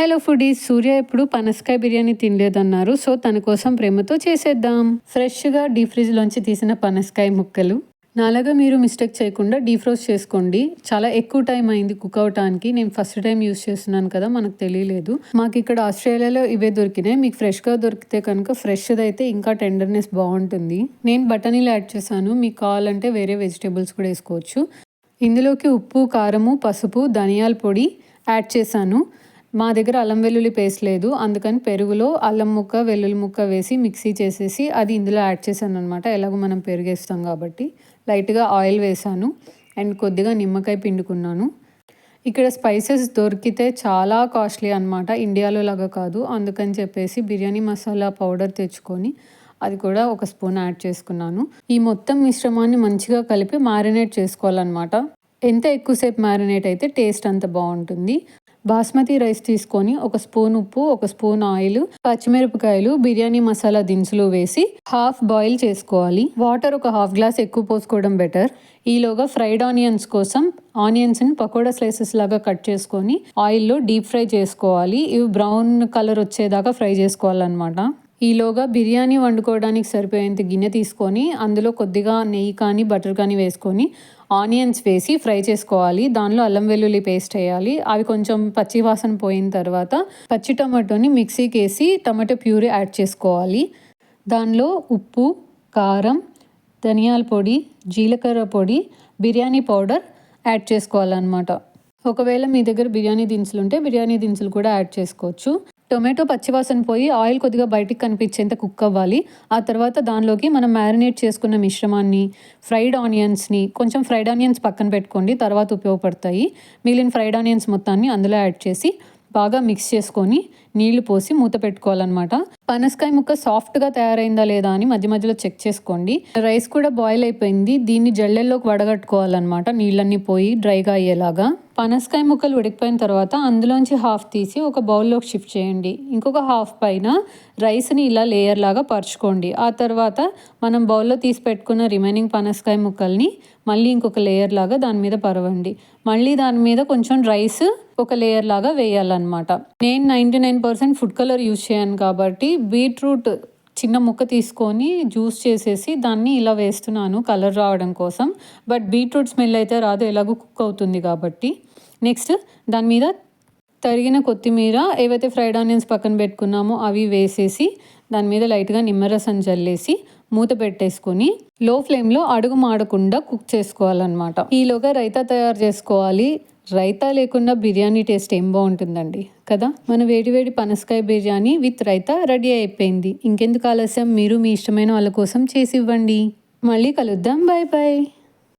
Hello foodies, సూర్య ఎప్పుడు పనసకాయ biryani తినలేదన్నారు. So తన కోసం ప్రేమతో చేసేద్దాం. ఫ్రెష్గా డీప్ ఫ్రిడ్జ్లోంచి తీసిన పనసకాయ ముక్కలు. నాలాగా మీరు మిస్టేక్ చేయకుండా డీఫ్రోస్ట్ చేసుకోండి. చాలా ఎక్కువ టైం అయింది కుక్ అవటానికి. నేను ఫస్ట్ టైం యూస్ చేస్తున్నాను కదా, మనకు తెలియలేదు. మాకు ఇక్కడ ఆస్ట్రేలియాలో ఇవే దొరికినాయి. మీకు ఫ్రెష్గా దొరికితే కనుక ఫ్రెష్ది అయితే ఇంకా టెండర్నెస్ బాగుంటుంది. నేను బఠానీలు యాడ్ చేశాను. మీకు కావాలంటే వేరే వెజిటేబుల్స్ కూడా వేసుకోవచ్చు. ఇందులోకి ఉప్పు, కారము, పసుపు, ధనియాల పొడి యాడ్ చేశాను. మా దగ్గర అల్లం వెల్లుల్లి పేస్ట్ లేదు, అందుకని పెరుగులో అల్లం ముక్క, వెల్లుల్లి ముక్క వేసి మిక్సీ చేసేసి అది ఇందులో యాడ్ చేశాను అనమాట. ఎలాగో మనం పెరుగేస్తాం కాబట్టి. లైట్గా ఆయిల్ వేసాను అండ్ కొద్దిగా నిమ్మకాయ పిండుకున్నాను. ఇక్కడ స్పైసెస్ దొరికితే చాలా కాస్ట్లీ అనమాట, ఇండియాలో లాగా కాదు. అందుకని చెప్పేసి బిర్యానీ మసాలా పౌడర్ తెచ్చుకొని అది కూడా ఒక స్పూన్ యాడ్ చేసుకున్నాను. ఈ మొత్తం మిశ్రమాన్ని మంచిగా కలిపి మ్యారినేట్ చేసుకోవాలన్నమాట. ఎంత ఎక్కువసేపు మ్యారినేట్ అయితే టేస్ట్ అంత బాగుంటుంది. బాస్మతి రైస్ తీసుకొని ఒక స్పూన్ ఉప్పు, ఒక స్పూన్ ఆయిల్, పచ్చిమిరపకాయలు, బిర్యానీ మసాలా దినుసులు వేసి హాఫ్ బాయిల్ చేసుకోవాలి. వాటర్ ఒక హాఫ్ గ్లాస్ ఎక్కువ పోసుకోవడం బెటర్. ఈలోగా ఫ్రైడ్ ఆనియన్స్ కోసం ఆనియన్స్ని పకోడా స్లైసెస్ లాగా కట్ చేసుకొని ఆయిల్లో డీప్ ఫ్రై చేసుకోవాలి. ఇవి బ్రౌన్ కలర్ వచ్చేదాకా ఫ్రై చేసుకోవాలన్నమాట. ఈలోగా బిర్యానీ వండుకోవడానికి సరిపోయేంత గిన్నె తీసుకొని అందులో కొద్దిగా నెయ్యి కానీ బటర్ కానీ వేసుకొని ఆనియన్స్ వేసి ఫ్రై చేసుకోవాలి. దానిలో అల్లం వెల్లుల్లి పేస్ట్ వేయాలి. అవి కొంచెం పచ్చి వాసన పోయిన తర్వాత పచ్చి టమాటోని మిక్సీకి వేసి టమాటో ప్యూరీ యాడ్ చేసుకోవాలి. దానిలో ఉప్పు, కారం, ధనియాల పొడి, జీలకర్ర పొడి, బిర్యానీ పౌడర్ యాడ్ చేసుకోవాలన్నమాట. ఒకవేళ మీ దగ్గర బిర్యానీ దినుసులు ఉంటే బిర్యానీ దినుసులు కూడా యాడ్ చేసుకోవచ్చు. టొమాటో పచ్చివాసన పోయి ఆయిల్ కొద్దిగా బయటికి కనిపించేంత కుక్ అవ్వాలి. ఆ తర్వాత దానిలోకి మనం మ్యారినేట్ చేసుకున్న మిశ్రమాన్ని, ఫ్రైడ్ ఆనియన్స్ని, కొంచెం ఫ్రైడ్ ఆనియన్స్ పక్కన పెట్టుకోండి, తర్వాత ఉపయోగపడతాయి. మిగిలిన ఫ్రైడ్ ఆనియన్స్ మొత్తాన్ని అందులో యాడ్ చేసి బాగా మిక్స్ చేసుకొని నీళ్లు పోసి మూత పెట్టుకోవాలన్నమాట. పనసకాయ ముక్క సాఫ్ట్గా తయారైందా లేదా అని మధ్య మధ్యలో చెక్ చేసుకోండి. రైస్ కూడా బాయిల్ అయిపోయింది. దీన్ని జల్లెల్లోకి వడగట్టుకోవాలన్నమాట, నీళ్ళన్నీ పోయి డ్రైగా అయ్యేలాగా. పనసకాయ ముక్కలు ఉడికిపోయిన తర్వాత అందులోంచి హాఫ్ తీసి ఒక బౌల్లోకి షిఫ్ట్ చేయండి. ఇంకొక హాఫ్ పైన రైస్ని ఇలా లేయర్ లాగా పరుచుకోండి. ఆ తర్వాత మనం బౌల్లో తీసి పెట్టుకున్న రిమైనింగ్ పనసకాయ ముక్కల్ని మళ్ళీ ఇంకొక లేయర్ లాగా దాని మీద పరవండి. మళ్ళీ దాని మీద కొంచెం రైస్ ఒక లేయర్ లాగా వేయాలన్నమాట. నేను 99% ఫుడ్ కలర్ యూజ్ చేయను కాబట్టి బీట్రూట్ చిన్న ముక్క తీసుకొని జ్యూస్ చేసేసి దాన్ని ఇలా వేస్తున్నాను కలర్ రావడం కోసం. బట్ బీట్రూట్ స్మెల్ అయితే రాదు, ఎలాగో కుక్ అవుతుంది కాబట్టి. నెక్స్ట్ దాని మీద తరిగిన కొత్తిమీర, ఏవైతే ఫ్రైడ్ ఆనియన్స్ పక్కన పెట్టుకున్నామో అవి వేసేసి దాని మీద లైట్గా నిమ్మరసం చల్లేసి మూత పెట్టేసుకొని లో ఫ్లేమ్లో అడుగు మాడకుండా కుక్ చేసుకోవాలన్నమాట. ఈలోగా రైతా తయారు చేసుకోవాలి. రైతా లేకుండా బిర్యానీ టేస్ట్ ఏం బాగుంటుందండి కదా. మన వేడివేడి పనసకాయ బిర్యానీ విత్ రైతా రెడీ అయిపోయింది. ఇంకెందుకు ఆలస్యం, మీరు మీ ఇష్టమైన వాళ్ళ కోసం చేసి ఇవ్వండి. మళ్ళీ కలుద్దాం. Bye bye.